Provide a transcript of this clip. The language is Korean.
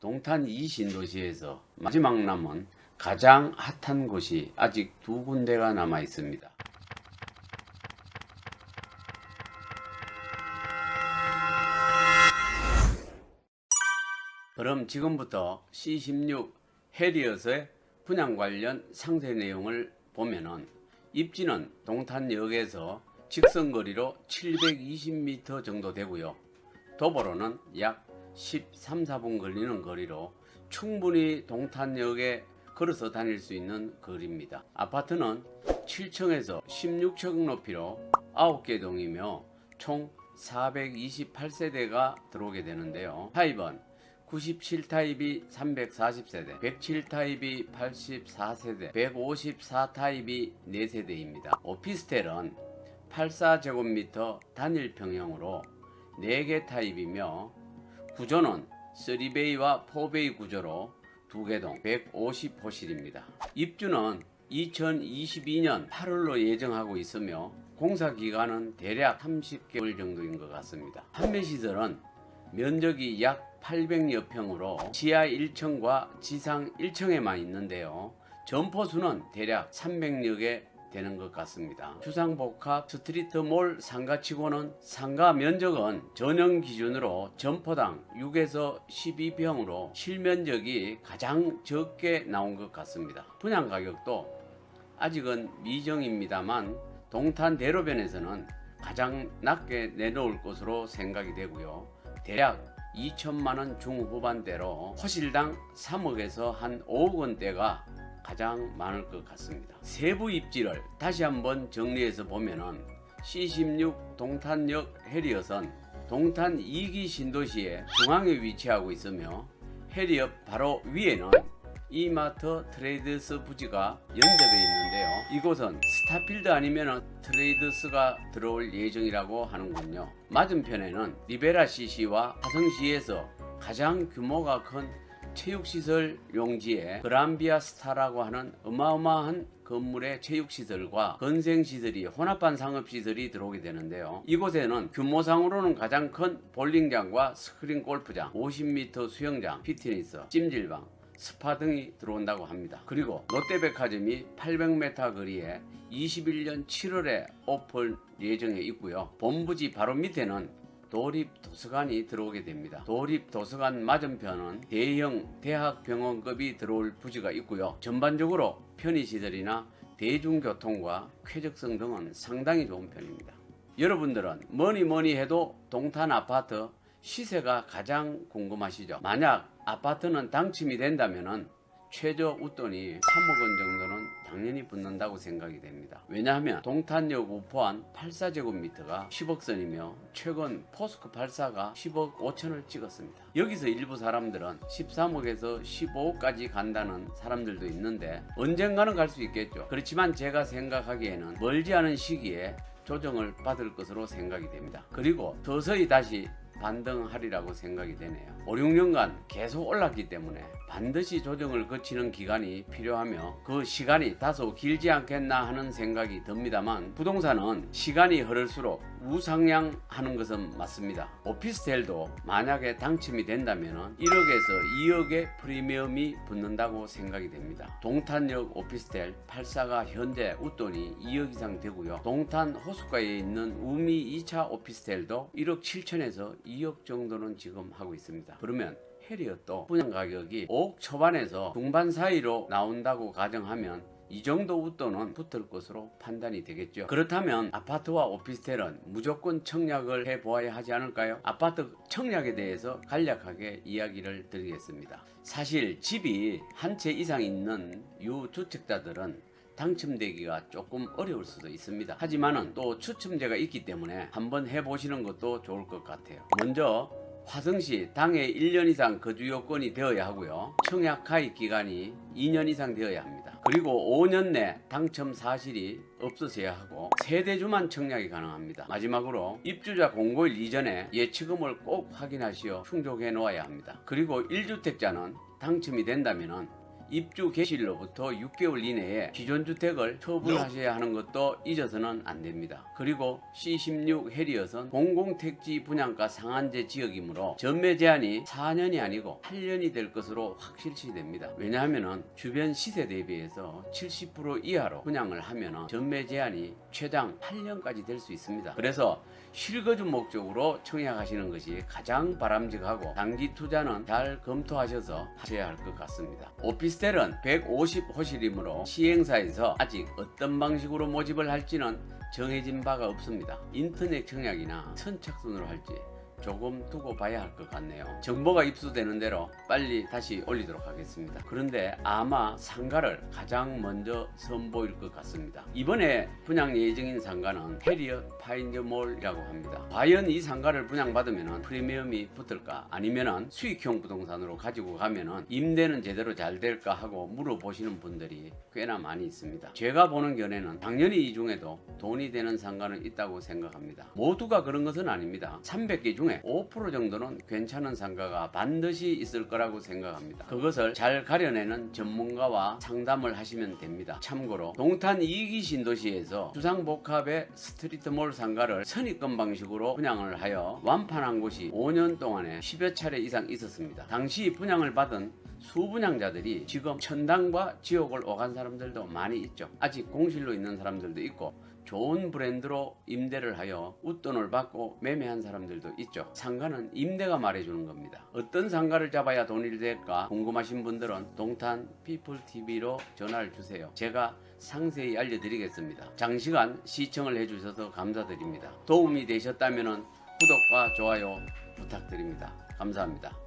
동탄 2신도시에서 마지막 남은 가장 핫한 곳이 아직 두 군데가 남아 있습니다. 그럼 지금부터 C16 해리엇의 분양 관련 상세 내용을 보면은 입지는 동탄역에서 직선거리로 720m 정도 되고요. 도보로는 약 13, 14분 걸리는 거리로 충분히 동탄역에 걸어서 다닐 수 있는 거리입니다. 아파트는 7층에서 16층 높이로 9개 동이며 총 428세대가 들어오게 되는데요. 타입은 97타입이 340세대, 107타입이 84세대, 154타입이 4세대입니다. 오피스텔은 84제곱미터 단일평형으로 4개 타입이며 구조는 3베이와 4베이 구조로 2개 동 150호실입니다. 입주는 2022년 8월로 예정하고 있으며 공사 기간은 대략 30개월 정도인 것 같습니다. 판매 시설은 면적이 약 800여 평으로 지하 1층과 지상 1층에만 있는데요. 점포수는 대략 300여 개 되는 것 같습니다. 주상복합 스트리트몰 상가치고는 상가 면적은 전용 기준으로 점포당 6에서 12평으로 실면적이 가장 적게 나온 것 같습니다. 분양 가격도 아직은 미정입니다만 동탄 대로변에서는 가장 낮게 내놓을 것으로 생각이 되고요. 대략 2천만원 중후반대로 호실당 3억에서 한 5억 원대가 가장 많을 것 같습니다. 세부 입지를 다시 한번 정리해서 보면은 C16 동탄역 해리엇은 동탄 2기 신도시의 중앙에 위치하고 있으며 해리엇 바로 위에는 이마트 트레이드스 부지가 연접해 있는데요. 이곳은 스타필드 아니면 트레이드스가 들어올 예정이라고 하는군요. 맞은편에는 리베라 CC와 화성시에서 가장 규모가 큰 체육시설 용지에 그란비아 스타라고 하는 어마어마한 건물의 체육시설과 건생시설이 혼합한 상업시설이 들어오게 되는데요. 이곳에는 규모상으로는 가장 큰 볼링장과 스크린 골프장, 50m 수영장, 피트니스, 찜질방, 스파 등이 들어온다고 합니다. 그리고 롯데백화점이 800m 거리에 21년 7월에 오픈 예정에 있고요. 본부지 바로 밑에는 도립도서관이 들어오게 됩니다. 도립도서관 맞은편은 대형 대학병원급이 들어올 부지가 있고요. 전반적으로 편의시설이나 대중교통과 쾌적성 등은 상당히 좋은 편입니다. 여러분들은 뭐니 해도 동탄 아파트 시세가 가장 궁금하시죠? 만약 아파트는 당첨이 된다면 최저 웃돈이 3억 원 정도는 당연히 붙는다고 생각이 됩니다. 왜냐하면 동탄역 우포한 84제곱미터가 10억 선이며 최근 포스코 84가 10억 5천을 찍었습니다. 여기서 일부 사람들은 13억에서 15억까지 간다는 사람들도 있는데 언젠가는 갈 수 있겠죠. 그렇지만 제가 생각하기에는 멀지 않은 시기에 조정을 받을 것으로 생각이 됩니다. 그리고 서서히 다시 반등하리라고 생각이 되네요. 5, 6년간 계속 올랐기 때문에 반드시 조정을 거치는 기간이 필요하며 그 시간이 다소 길지 않겠나 하는 생각이 듭니다만 부동산은 시간이 흐를수록 우상향하는 것은 맞습니다. 오피스텔도 만약에 당첨이 된다면 1억에서 2억의 프리미엄이 붙는다고 생각이 됩니다. 동탄역 오피스텔 84가 현재 웃돈이 2억 이상 되고요. 동탄 호숫가에 있는 우미 2차 오피스텔도 1억 7천에서 2억 정도는 지금 하고 있습니다. 그러면 해리엇도 분양 가격이 5억 초반에서 중반 사이로 나온다고 가정하면 이 정도 웃돈은 붙을 것으로 판단이 되겠죠. 그렇다면 아파트와 오피스텔은 무조건 청약을 해보아야 하지 않을까요? 아파트 청약에 대해서 간략하게 이야기를 드리겠습니다. 사실 집이 한 채 이상 있는 유주택자들은 당첨되기가 조금 어려울 수도 있습니다. 하지만은 또 추첨제가 있기 때문에 한번 해보시는 것도 좋을 것 같아요. 먼저 화성시 당해 1년 이상 거주 요건이 되어야 하고요. 청약 가입 기간이 2년 이상 되어야 합니다. 그리고 5년 내 당첨 사실이 없으셔야 하고 세대주만 청약이 가능합니다. 마지막으로 입주자 공고일 이전에 예치금을 꼭 확인하시어 충족해 놓아야 합니다. 그리고 1주택자는 당첨이 된다면 입주 개시일로부터 6개월 이내에 기존 주택을 처분하셔야 하는 것도 잊어서는 안 됩니다. 그리고 C16 해리엇은 공공택지 분양가 상한제 지역이므로 전매 제한이 4년이 아니고 8년이 될 것으로 확실시 됩니다. 왜냐하면 주변 시세 대비해서 70% 이하로 분양을 하면 전매 제한이 최장 8년까지 될 수 있습니다. 그래서 실거주 목적으로 청약하시는 것이 가장 바람직하고 단기 투자는 잘 검토하셔서 하셔야 할 것 같습니다. 오피스텔은 150호실이므로 시행사에서 아직 어떤 방식으로 모집을 할지는 정해진 바가 없습니다. 인터넷 청약이나 선착순으로 할지 조금 두고 봐야 할 것 같네요. 정보가 입수되는 대로 빨리 다시 올리도록 하겠습니다. 그런데 아마 상가를 가장 먼저 선보일 것 같습니다. 이번에 분양 예정인 상가는 해리엇 파인더몰이라고 합니다. 과연 이 상가를 분양받으면 프리미엄이 붙을까, 아니면 수익형 부동산으로 가지고 가면 임대는 제대로 잘 될까 하고 물어보시는 분들이 꽤나 많이 있습니다. 제가 보는 견해는 당연히 이 중에도 돈이 되는 상가는 있다고 생각합니다. 모두가 그런 것은 아닙니다. 300개 중에 5% 정도는 괜찮은 상가가 반드시 있을 거라고 생각합니다. 그것을 잘 가려내는 전문가와 상담을 하시면 됩니다. 참고로 동탄 2기 신도시에서 주상복합의 스트리트몰 상가를 선입금 방식으로 분양을 하여 완판한 곳이 5년 동안에 10여 차례 이상 있었습니다. 당시 분양을 받은 수분양자들이 지금 천당과 지옥을 오간 사람들도 많이 있죠. 아직 공실로 있는 사람들도 있고 좋은 브랜드로 임대를 하여 웃돈을 받고 매매한 사람들도 있죠. 상가는 임대가 말해주는 겁니다. 어떤 상가를 잡아야 돈이 될까 궁금하신 분들은 동탄 피플TV로 전화를 주세요. 제가 상세히 알려드리겠습니다. 장시간 시청을 해주셔서 감사드립니다. 도움이 되셨다면 구독과 좋아요 부탁드립니다. 감사합니다.